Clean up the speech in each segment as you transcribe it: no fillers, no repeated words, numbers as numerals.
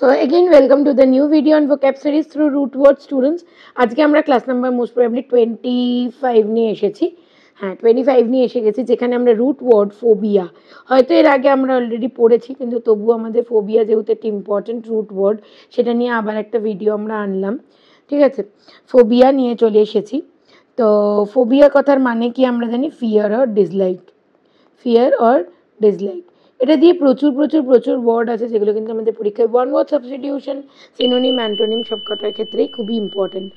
So again, welcome to the new video on vocab series through root word students. আজকে আমরা class number most probably 25 নিয়ে এসেছি। হ্যাঁ 25 নিয়ে এসে গেছি, যেখানে আমরা রুট ওয়ার্ড ফোবিয়া, হয়তো এর আগে আমরা অলরেডি পড়েছি, কিন্তু তবুও আমাদের ফোবিয়া যেহেতু একটা ইম্পর্টেন্ট রুট ওয়ার্ড, সেটা নিয়ে আবার একটা ভিডিও আমরা আনলাম। ঠিক আছে, ফোবিয়া নিয়ে চলে এসেছি। তো ফোবিয়া কথার মানে কি আমরা জানি, fear or dislike, fear or dislike. এটা দিয়ে প্রচুর ওয়ার্ড আছে, যেগুলো কিন্তু আমাদের পরীক্ষায় one word substitution, synonym, antonym সব কটার ক্ষেত্রেই খুবই ইম্পর্টেন্ট।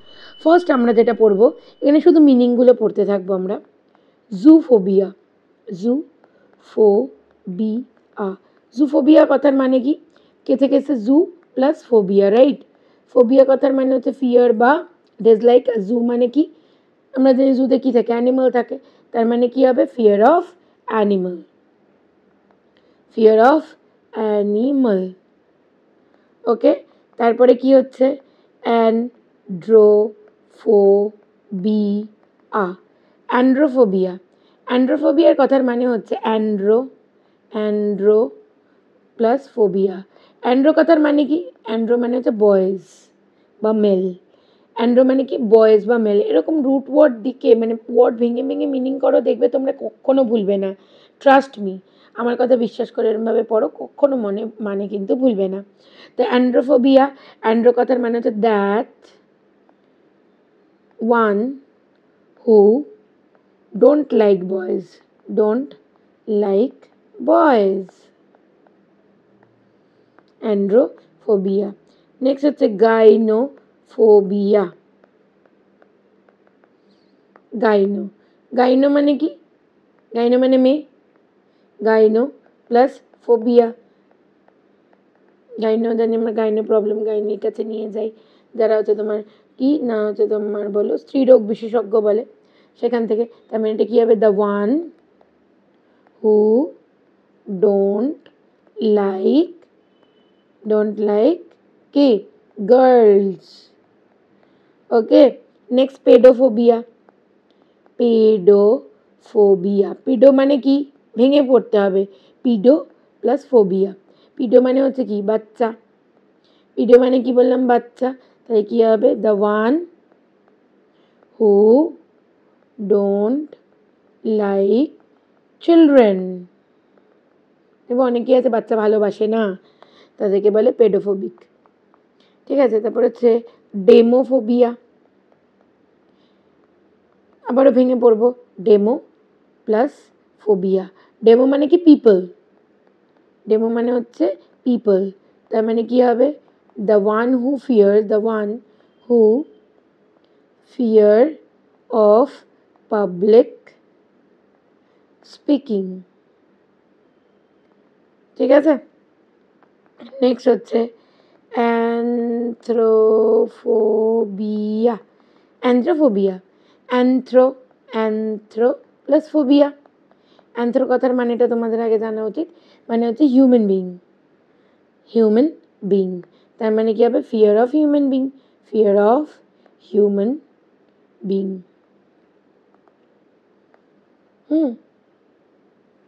ফার্স্ট আমরা যেটা পড়বো, এখানে শুধু মিনিংগুলো পড়তে থাকবো আমরা। জুফোবিয়া, জুফোবিয়া, জুফোবিয়া কথার মানে কি, কে থেকে এসে জু প্লাস ফোবিয়া, রাইট। ফোবিয়া কথার মানে হচ্ছে ফিয়ার বা ডিসলাইক। জু মানে কি, আমরা জানি জুতে কি থাকে, অ্যানিমাল থাকে, তার মানে কি হবে, fear of animal, fear of animal. Okay, তারপরে কি হচ্ছে, অ্যান্ড্রোফোবিয়া, অ্যান্ড্রোফোবিয়া, অ্যান্ড্রোফোবিয়ার কথার মানে হচ্ছে অ্যান্ড্রো প্লাস ফোবিয়া। অ্যান্ড্রো কথার মানে কি, অ্যান্ড্রো মানে হচ্ছে বয়েজ বা মেল, অ্যান্ড্রো মানে কি বয়েজ বা মেল। এরকম রুট ওয়ার্ড দিকে মানে ওয়ার্ড ভেঙে মিনিং করো, দেখবে তোমরা কখনো ভুলবে না, ট্রাস্ট মি, আমার কথা বিশ্বাস করে এরমভাবে পড়ো, কখনো মানে কিন্তু ভুলবে না। তো অ্যান্ড্রোফোবিয়া, অ্যান্ড্রো কথার মানে হচ্ছে that one who don't like boys, don't like boys, androphobia. Next হচ্ছে গাইনোফোবিয়া, গাইনো, গাইনো মানে কি, গাইনো মানে মেয়ে, গাইনো প্লাস ফোবিয়া, গাইনো জানি আমরা গাইনো প্রবলেম, গাইনির কাছে নিয়ে যাই, যারা হচ্ছে তোমার কি না হচ্ছে তোমার বলো স্ত্রীরোগ বিশেষজ্ঞ বলে, সেখান থেকে। তার মানে এটা কী হবে, the one who don't like কে girls. Okay, next pedophobia, pedophobia, pedo মানে কি, ভেঙে পড়তে হবে, পিডো প্লাস ফোবিয়া। পিডো মানে হচ্ছে কি, বাচ্চা, পিডো মানে কি বললাম, বাচ্চা, তাই কি হবে, the one who don't like children. এবং অনেকেই আছে বাচ্চা ভালোবাসে না, তাদেরকে বলে পেডোফোবিক। ঠিক আছে, তারপর হচ্ছে ডেমোফোবিয়া, আবারও ভেঙে পড়বো, ডেমো প্লাস ফোবিয়া। ডেমো মানে কি পিপল, ডেমো মানে হচ্ছে পিপল, তার মানে কি হবে, the one who fear, the one who fear of public speaking. ঠিক আছে, নেক্সট হচ্ছে অ্যান্থ্রোফোবিয়া, অ্যান্থ্রোফোবিয়া, অ্যান্থ্রো প্লাস ফোবিয়া। অ্যান্থ্রো কথার মানেটা তোমাদের আগে জানা উচিত, মানে হচ্ছে হিউম্যান বিং, তার মানে কি হবে, fear of human being, fear of human being.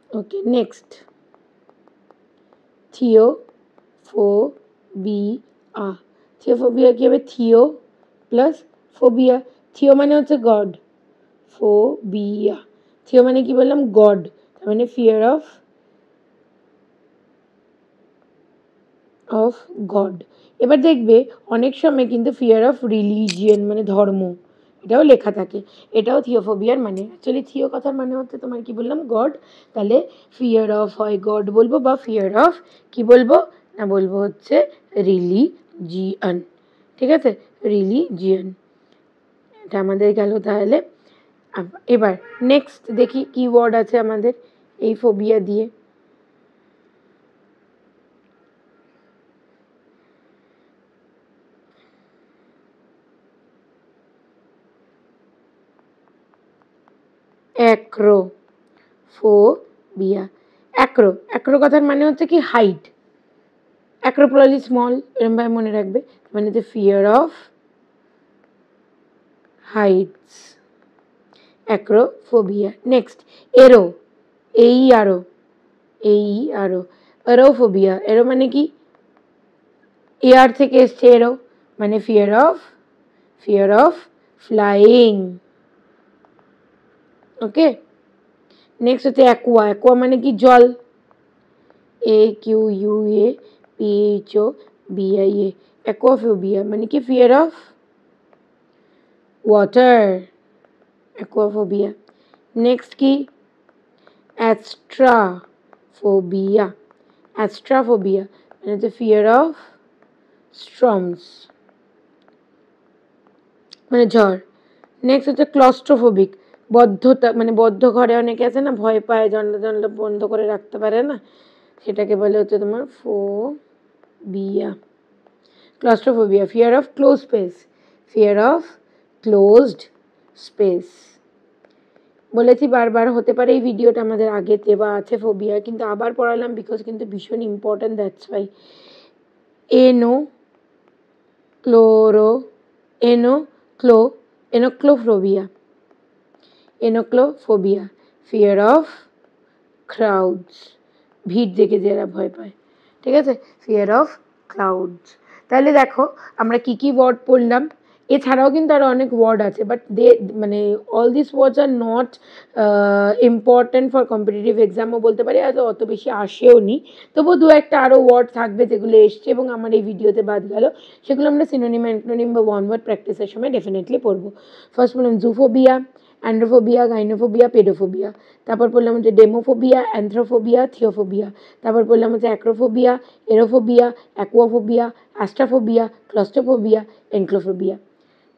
Okay, next theophobia, theophobia কি হবে, থিও প্লাস ফোবিয়া। থিও মানে হচ্ছে গড, ফোবিয়া, থিও মানে কি বললাম, গড, তার মানে ফিয়ার অফ গড। এবার দেখবে অনেক সময় কিন্তু ফিয়ার অফ রিলিজিয়ন মানে ধর্ম, এটাও লেখা থাকে, এটাও থিওফোবিয়ার মানে। অ্যাকচুয়ালি থিও কথার মানে হচ্ছে তোমার কি বললাম, গড, তাহলে ফিয়ার অফ হয় গড বলবো, বা ফিয়ার অফ কি বলবো না, বলবো হচ্ছে রিলিজিয়ন। ঠিক আছে, রিলিজিয়ন, এটা আমাদের গেল। তাহলে এবার নেক্সট দেখি কি ওয়ার্ড আছে আমাদের এই ফোবিয়া দিয়ে। অ্যাক্রোফোবিয়া, অ্যাক্রো কথার মানে হচ্ছে কি হাইট, অ্যাক্রোপোলালি স্মল, এরমভাবে মনে রাখবে, মানে হচ্ছে fear of heights, acrophobia. Next aero, aero, aerophobia, এরো মানে কি এয়ার থেকে এসছে এরো, মানে fear of flying. Okay, next হচ্ছে অ্যাকোয়া। অ্যাকোয়া মানে কি? জল। AQUAPHOBIA, অ্যাকোয়াফোবিয়া মানে কি? Fear of water, aquaphobia. Next কি? অ্যাস্ট্রাফোবিয়া। অ্যাস্ট্রাফোবিয়া মানে হচ্ছে ফিয়ার অফ স্টর্মস, মানে ঝড়। নেক্সট হচ্ছে ক্লস্ট্রোফোবিক, বদ্ধতা, মানে বদ্ধ ঘরে অনেকে আছে না, ভয় পায়, জানলা জানলা বন্ধ করে রাখতে পারে না, সেটাকে বলে হচ্ছে তোমার phobia, claustrophobia. Fear of close space, fear of closed space. বলেছি বারবার, হতে পারে এই ভিডিওটা আমাদের আগে দেওয়া আছে ফোবিয়া, কিন্তু আবার পড়ালাম বিকজ কিন্তু ভীষণ ইম্পর্ট্যান্ট, দ্যাটস ওয়াই। এনো ক্লোরো এনো ক্লো এনোক্লোফোবিয়া, এনোক্লোফোবিয়া, ফিয়ার অফ ক্রাউডস, ভিড় দেখে যারা ভয় পায়, ঠিক আছে, ফিয়ার অফ ক্লাউডস। তাহলে দেখো আমরা কি কি ওয়ার্ড পড়লাম। এছাড়াও কিন্তু আরও অনেক ওয়ার্ড আছে, বাট মানে all this words are not important for competitive এক্সামও বলতে পারি, আর অত বেশি আসেও নি। তবু দু একটা আরও ওয়ার্ড থাকবে যেগুলো এসছে এবং আমার এই ভিডিওতে বাদ গেল, সেগুলো আমরা সিনোনিম অ্যান্টোনিম বা ওয়ান ওয়ার্ড প্র্যাকটিসের সময় ডেফিনেটলি পড়বো। ফার্স্ট বললাম জুফোবিয়া, অ্যান্ড্রোফোবিয়া, গাইনোফোবিয়া, পেডোফোবিয়া। তারপর বললাম হচ্ছে ডেমোফোবিয়া, অ্যান্থ্রোফোবিয়া, থিওফোবিয়া। তারপর বললাম হচ্ছে অ্যাক্রোফোবিয়া, এরোফোবিয়া, অ্যাকুয়াফোবিয়া, অ্যাস্ট্রাফোবিয়া, ক্লস্ট্রোফোবিয়া, এনক্লোফোবিয়া।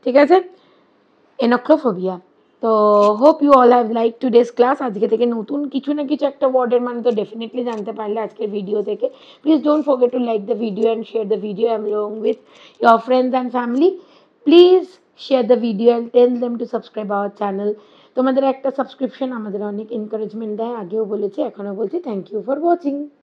ঠিক আছে, এনক্লোফোবিয়া। তো hope you all have like today's class. আজকে থেকে নতুন কিছু না কিছু একটা ওয়ার্ডের মানে তো ডেফিনেটলি জানতে পারলে আজকের ভিডিও থেকে। Please don't forget to like the video and share the video along with your friends and family. Please share the video and tell them to subscribe our channel. তোমাদের একটা সাবস্ক্রিপশন আমাদের অনেক encouragement দেয়, আগেও বলেছি এখনও বলছি। Thank you for watching.